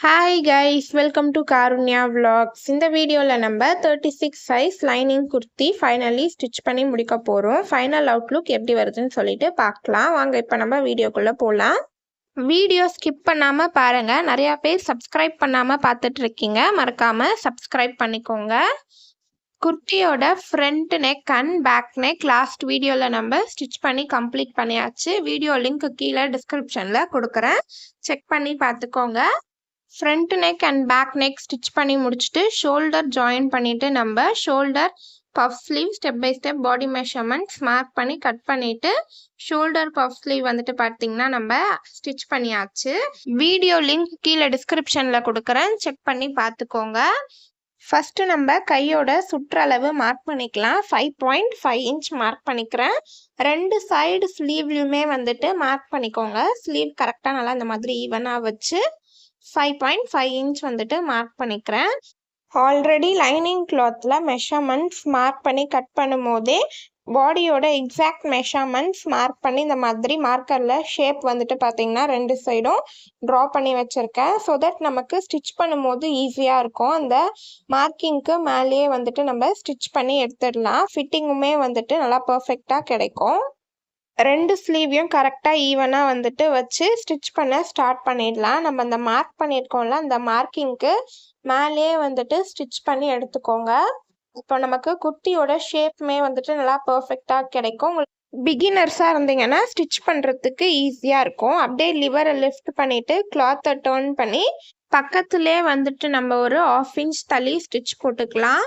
Hi guys, welcome to Karunya Vlogs. இந்த வீடியோல நம்ம 36 size lining kurti finally stitch பண்ணி முடிக்க போறோம். Final outlook எப்படி வருதுன்னு சொல்லிட்டு பார்க்கலாம். வாங்க இப்போ நம்ம வீடியோக்குள்ள போலாம். வீடியோ ஸ்கிப் பண்ணாம பாருங்க. நிறைய பேர் subscribe பண்ணாம பார்த்துட்டு இருக்கீங்க. மறக்காம subscribe பண்ணிக்கோங்க. குர்த்தியோட front neck and back neck last வீடியோல நம்ம ஸ்டிச் பண்ணி கம்ப்ளீட் பண்ணியாச்சு. வீடியோ லிங்க் கீழே டிஸ்கிரிப்ஷன்ல கொடுக்குறேன். செக் பண்ணி பார்த்துக்கோங்க. Front neck and back neck stitch பண்ணி முடிச்சுட்டு ஷோல்டர் ஜாயின் பண்ணிட்டு நம்ம shoulder puff sleeve step by step body measurements mark பண்ணி கட் பண்ணிட்டு ஷோல்டர் பஃப் ஸ்லீவ் வந்துட்டு பார்த்தீங்கன்னா நம்ம ஸ்டிச் பண்ணியாச்சு. வீடியோ லிங்க் கீழே டிஸ்கிரிப்ஷன்ல கொடுக்குறேன். செக் பண்ணி பார்த்துக்கோங்க. ஃபர்ஸ்ட் நம்ம கையோட சுற்றளவு மார்க் பண்ணிக்கலாம். 5.5 இன்ச் மார்க் பண்ணிக்கிறேன். ரெண்டு சைடு ஸ்லீவ்லையுமே வந்துட்டு மார்க் பண்ணிக்கோங்க. ஸ்லீவ் கரெக்டாக நல்லா இந்த மாதிரி ஈவனாக வச்சு 5.5 இன்ச் வந்துட்டு மார்க் பண்ணிக்கிறேன். ஆல்ரெடி லைனிங் கிளாத்ல மெஷர்மெண்ட்ஸ் மார்க் பண்ணி கட் பண்ணும் போதே பாடியோட எக்ஸாக்ட் மெஷர்மெண்ட்ஸ் மார்க் பண்ணி இந்த மாதிரி மார்க்கர்ல ஷேப் வந்துட்டு பார்த்தீங்கன்னா ரெண்டு சைடும் ட்ரா பண்ணி வச்சிருக்கேன். ஸோ தட் நமக்கு ஸ்டிச் பண்ணும்போது ஈஸியாக இருக்கும். அந்த மார்க்கிங்க்கு மேலேயே வந்துட்டு நம்ம ஸ்டிச் பண்ணி எடுத்துடலாம். ஃபிட்டிங்குமே வந்துட்டு நல்லா பர்ஃபெக்டாக கிடைக்கும். ரெண்டு ஸ்லீவையும் கரெக்டாக ஈவனாக வந்துட்டு வச்சு ஸ்டிச் பண்ண ஸ்டார்ட் பண்ணிடலாம். நம்ம அந்த மார்க் பண்ணியிருக்கோம்ல அந்த மார்க்கிங்க்கு மேலேயே வந்துட்டு ஸ்டிச் பண்ணி எடுத்துக்கோங்க. இப்போ நமக்கு குர்த்தியோட ஷேப்புமே வந்துட்டு நல்லா பர்ஃபெக்டாக கிடைக்கும். பிகினர்ஸாக இருந்தீங்கன்னா ஸ்டிச் பண்ணுறதுக்கு ஈஸியாக இருக்கும். அப்படியே லிவரை லிஃப்ட் பண்ணிவிட்டு கிளாத்தை டர்ன் பண்ணி பக்கத்துலேயே வந்துட்டு நம்ம ஒரு 1/2 இன்ச் தள்ளி ஸ்டிச் போட்டுக்கலாம்.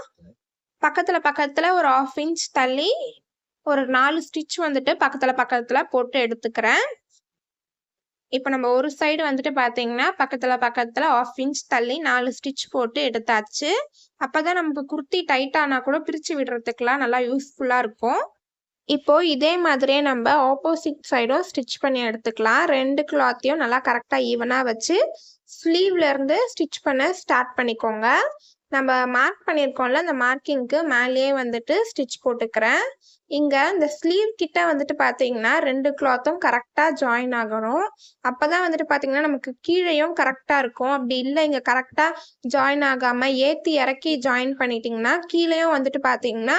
பக்கத்தில் ஒரு 1/2 இன்ச் தள்ளி ஒரு 4 ஸ்டிச் வந்துட்டு பக்கத்தில் போட்டு எடுத்துக்கிறேன். இப்போ நம்ம ஒரு சைடு வந்துட்டு பார்த்தீங்கன்னா பக்கத்தில் 1/2 இன்ச் தள்ளி 4 ஸ்டிச் போட்டு எடுத்தாச்சு. அப்போதான் நமக்கு குர்த்தி டைட்டானா கூட பிரித்து விடுறதுக்கெலாம் நல்லா யூஸ்ஃபுல்லாக இருக்கும். இப்போ இதே மாதிரியே நம்ம ஆப்போசிட் சைடும் ஸ்டிச் பண்ணி எடுத்துக்கலாம். ரெண்டு கிளாத்தையும் நல்லா கரெக்டாக ஈவனாக வச்சு ஸ்லீவ்லேருந்து ஸ்டிச் பண்ண ஸ்டார்ட் பண்ணிக்கோங்க. நம்ம மார்க் பண்ணியிருக்கோம்ல அந்த மார்க்கிங்க்கு மேலேயே வந்துட்டு ஸ்டிச் போட்டுக்கிறேன். இங்கே இந்த ஸ்லீவ் கிட்ட வந்துட்டு பார்த்தீங்கன்னா ரெண்டு கிளாத்தும் கரெக்டாக ஜாயின் ஆகணும். அப்போ தான் வந்துட்டு பார்த்தீங்கன்னா நமக்கு கீழேயும் கரெக்டாக இருக்கும். அப்படி இல்லை இங்கே கரெக்டாக ஜாயின் ஆகாமல் ஏற்றி இறக்கி ஜாயின் பண்ணிட்டீங்கன்னா கீழேயும் வந்துட்டு பார்த்தீங்கன்னா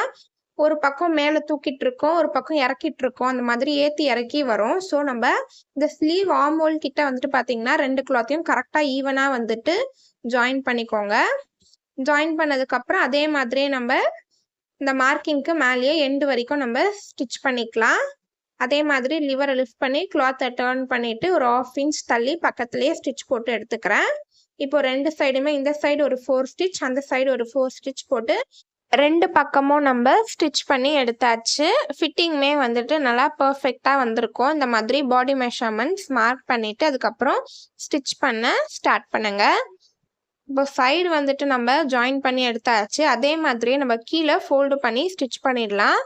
ஒரு பக்கம் மேலே தூக்கிட்டு இருக்கோம், ஒரு பக்கம் இறக்கிட்டு இருக்கோம், அந்த மாதிரி ஏற்றி இறக்கி வரும். ஸோ நம்ம இந்த ஸ்லீவ் ஆர்ம்ஹோல் கிட்ட வந்துட்டு பார்த்தீங்கன்னா ரெண்டு கிளாத்தையும் கரெக்டாக ஈவனாக வந்துட்டு ஜாயின் பண்ணிக்கோங்க. ஜாயின் பண்ணதுக்கப்புறம் அதே மாதிரியே நம்ம இந்த மார்க்கிங்க்கு மேலேயே எண்டு வரைக்கும் நம்ம ஸ்டிச் பண்ணிக்கலாம். அதே மாதிரி லிவரை லிஃப்ட் பண்ணி கிளாத்தை டர்ன் பண்ணிட்டு ஒரு 1/2 இன்ச் தள்ளி பக்கத்துலேயே ஸ்டிச் போட்டு எடுத்துக்கிறேன். இப்போ ரெண்டு சைடுமே இந்த சைடு ஒரு 4 ஸ்டிச் அந்த சைடு ஒரு 4 ஸ்டிச் போட்டு ரெண்டு பக்கமும் நம்ம ஸ்டிச் பண்ணி எடுத்தாச்சு. ஃபிட்டிங்குமே வந்துட்டு நல்லா பர்ஃபெக்டாக வந்திருக்கும். இந்த மாதிரி பாடி மெஷர்மெண்ட்ஸ் மார்க் பண்ணிவிட்டு அதுக்கப்புறம் ஸ்டிச் பண்ண ஸ்டார்ட் பண்ணுங்க. இப்போ சைடு வந்துட்டு நம்ம ஜாயின் பண்ணி எடுத்தாச்சு. அதே மாதிரியே நம்ம கீழே ஃபோல்டு பண்ணி ஸ்டிச் பண்ணிடலாம்.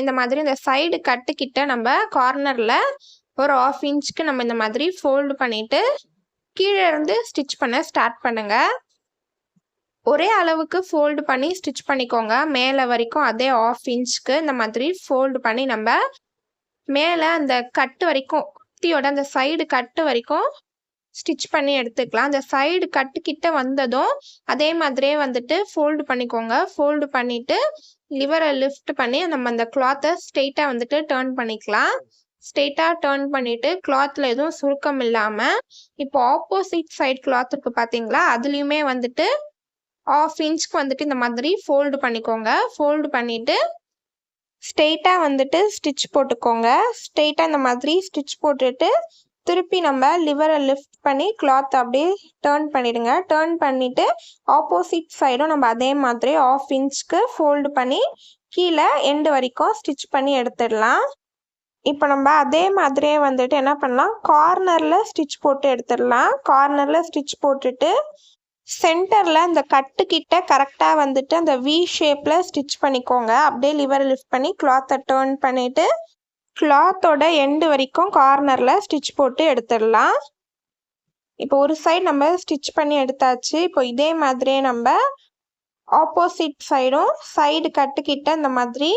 இந்த மாதிரி இந்த சைடு கட்டுக்கிட்ட நம்ம கார்னரில் ஒரு 1/2 இன்ச்சுக்கு நம்ம இந்த மாதிரி ஃபோல்டு பண்ணிவிட்டு கீழே இருந்து ஸ்டிச் பண்ண ஸ்டார்ட் பண்ணுங்க. ஒரே அளவுக்கு ஃபோல்டு பண்ணி ஸ்டிச் பண்ணிக்கோங்க. மேலே வரைக்கும் அதே 1/2 இன்ச்சுக்கு இந்த மாதிரி ஃபோல்டு பண்ணி நம்ம மேலே அந்த கட்டு வரைக்கும் குர்த்தியோட அந்த சைடு கட்டு வரைக்கும் ஸ்டிச் பண்ணி எடுத்துக்கலாம். அந்த சைடு கட்டுக்கிட்ட வந்ததும் அதே மாதிரியே வந்துட்டு ஃபோல்டு பண்ணிக்கோங்க. ஃபோல்டு பண்ணிவிட்டு லிவரை லிஃப்ட் பண்ணி நம்ம அந்த கிளாத்தை ஸ்ட்ரெயிட்டாக வந்துட்டு டர்ன் பண்ணிக்கலாம். ஸ்ட்ரெயிட்டாக டர்ன் பண்ணிவிட்டு கிளாத்தில் எதுவும் சுருக்கம் இல்லாமல் இப்போ ஆப்போசிட் சைடு கிளாத் இருக்குது பார்த்தீங்களா, அதுலேயுமே வந்துட்டு 1/2 இன்ச்சுக்கு வந்துட்டு இந்த மாதிரி ஃபோல்டு பண்ணிக்கோங்க. ஃபோல்டு பண்ணிவிட்டு ஸ்ட்ரெயிட்டாக வந்துட்டு ஸ்டிச் போட்டுக்கோங்க. ஸ்ட்ரெயிட்டாக இந்த மாதிரி ஸ்டிச் போட்டுட்டு திருப்பி நம்ம லிவரை லிஃப்ட் பண்ணி கிளாத் அப்படியே டர்ன் பண்ணிடுங்க. டர்ன் பண்ணிவிட்டு ஆப்போசிட் சைடும் நம்ம அதே மாதிரி 1/2 இன்ச்சுக்கு ஃபோல்டு பண்ணி கீழே எண்டு வரைக்கும் ஸ்டிச் பண்ணி எடுத்துடலாம். இப்போ நம்ம அதே மாதிரியே வந்துட்டு என்ன பண்ணலாம், கார்னரில் ஸ்டிச் போட்டு எடுத்துடலாம். கார்னரில் ஸ்டிச் போட்டுட்டு சென்டரில் அந்த கட்டுக்கிட்ட கரெக்டாக வந்துட்டு அந்த வி ஷேப்பில் ஸ்டிச் பண்ணிக்கோங்க. அப்படியே லிவரை லிஃப்ட் பண்ணி கிளாத்தை டர்ன் பண்ணிவிட்டு கிளாத்தோட எண்டு வரைக்கும் கார்னரில் ஸ்டிச் போட்டு எடுத்துடலாம். இப்போ ஒரு சைடு நம்ம ஸ்டிச் பண்ணி எடுத்தாச்சு. இப்போ இதே மாதிரியே நம்ம ஆப்போசிட் சைடும் சைடு கட்டுக்கிட்ட இந்த மாதிரி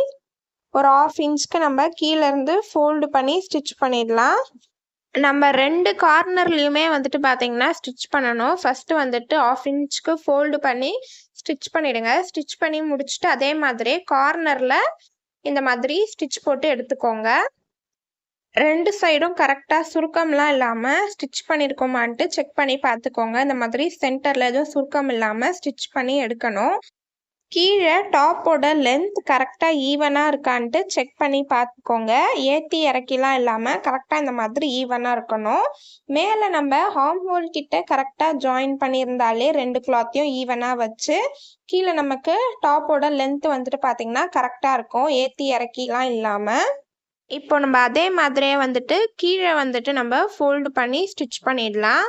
ஒரு 1/2 இன்ச்சுக்கு நம்ம கீழேருந்து ஃபோல்டு பண்ணி ஸ்டிச் பண்ணிடலாம். நம்ம 2 கார்னர்லயுமே வந்துட்டு பார்த்தீங்கன்னா, ஸ்டிட்ச் பண்ணணும். ஃபர்ஸ்ட் வந்துட்டு 1/2 இன்ச்சுக்கு ஃபோல்டு பண்ணி ஸ்டிட்ச் பண்ணிடுங்க. ஸ்டிட்ச் பண்ணி முடிச்சுட்டு அதே மாதிரி கார்னர்ல இந்த மாதிரி ஸ்டிட்ச் போட்டு எடுத்துக்கோங்க. 2 சைடும் கரெக்ட்டா சுருக்கம்லாம் இல்லாம ஸ்டிட்ச் பண்ணியிருக்கோமான்ட்டு செக் பண்ணி பார்த்துக்கோங்க. இந்த மாதிரி சென்டர்ல எதுவும் சுருக்கம் இல்லாம ஸ்டிட்ச் பண்ணி எடுக்கணும். கீழ டாப்போட லென்த் கரெக்ட்டா ஈவனா இருக்கான்ட்டு செக் பண்ணி பார்த்துக்கோங்க. ஏத்தி இறக்கிலாம் இல்லாம கரெக்ட்டா இந்த மாதிரி ஈவனா இருக்கணும். மேல நம்ம ஆர்ம் ஹோல் கிட்ட கரெக்ட்டா ஜாயின் பண்ணியிருந்தாலே 2 கிளாத்தையும் ஈவனா வச்சு, கீழ நமக்கு டாப்போட லென்த் வந்துட்டு பார்த்தீங்கன்னா கரெக்ட்டா இருக்கும். ஏத்தி இறக்கிலாம் இல்லாம. இப்போ நம்ம அதே மாதிரியே வந்துட்டு கீழ வந்துட்டு நம்ம ஃபோல்டு பண்ணி ஸ்டிட்ச் பண்ணிடலாம்.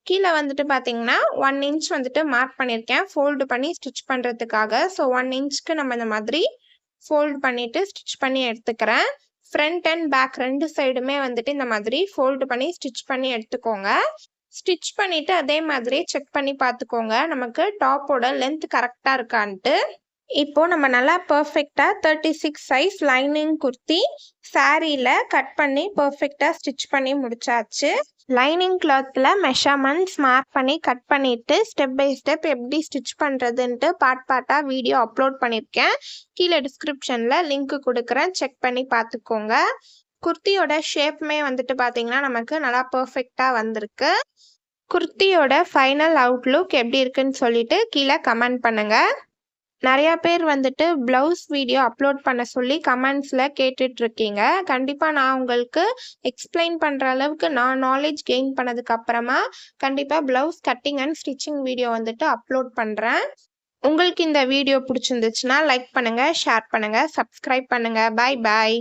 கீழ வந்துட்டு பார்த்தீங்கன்னா 1 இன்ச் வந்துட்டு மார்க் பண்ணியிருக்கேன் ஃபோல்டு பண்ணி ஸ்டிட்ச் பண்ணுறதுக்காக. ஸோ 1 இன்ச்க்கு நம்ம இந்த மாதிரி ஃபோல்டு பண்ணிட்டு ஸ்டிட்ச் பண்ணி எடுத்துக்கிறேன். ஃப்ரண்ட் அண்ட் பேக் 2 சைடுமே வந்துட்டு இந்த மாதிரி ஃபோல்டு பண்ணி ஸ்டிட்ச் பண்ணி எடுத்துக்கோங்க. ஸ்டிட்ச் பண்ணிட்டு அதே மாதிரி செக் பண்ணி பார்த்துக்கோங்க. நமக்கு டாப்போட லென்த் கரெக்டாக இருக்கான்ட்டு. இப்போ நம்ம நல்லா பெர்ஃபெக்ட்டா 36 சைஸ் லைனிங் குர்த்தி சாரீல கட் பண்ணி பெர்ஃபெக்ட்டா ஸ்டிட்ச் பண்ணி முடிச்சாச்சு. லைனிங் கிளாத்ல மெஷர்மெண்ட்ஸ் மார்க் பண்ணி கட் பண்ணிட்டு ஸ்டெப் பை ஸ்டெப் எப்படி ஸ்டிட்ச் பண்றதுன்ட்டு பார்ட்டா வீடியோ அப்லோட் பண்ணியிருக்கேன். கீழே டிஸ்கிரிப்ஷன்ல லிங்க் கொடுக்குறேன், செக் பண்ணி பார்த்துக்கோங்க. குர்த்தியோட ஷேப்புமே வந்துட்டு பார்த்தீங்கன்னா நமக்கு நல்லா பெர்ஃபெக்ட்டா வந்திருக்கு. குர்த்தியோட ஃபைனல் அவுட்லுக் எப்படி இருக்குன்னு சொல்லிட்டு கீழே கமெண்ட் பண்ணுங்க. நிறையா பேர் வந்துட்டு ப்ளவுஸ் வீடியோ அப்லோட் பண்ண சொல்லி கமெண்ட்ஸில் கேட்டுட்ருக்கீங்க. கண்டிப்பாக நான் உங்களுக்கு எக்ஸ்பிளைன் பண்ணுற அளவுக்கு நான் நாலேஜ் கெயின் பண்ணதுக்கப்புறமா கண்டிப்பாக blouse cutting and stitching video வந்துட்டு அப்லோட் பண்ணுறேன். உங்களுக்கு இந்த வீடியோ பிடிச்சிருந்துச்சுன்னா லைக் பண்ணுங்கள், ஷேர் பண்ணுங்கள், சப்ஸ்கிரைப் பண்ணுங்கள். பாய் பாய்.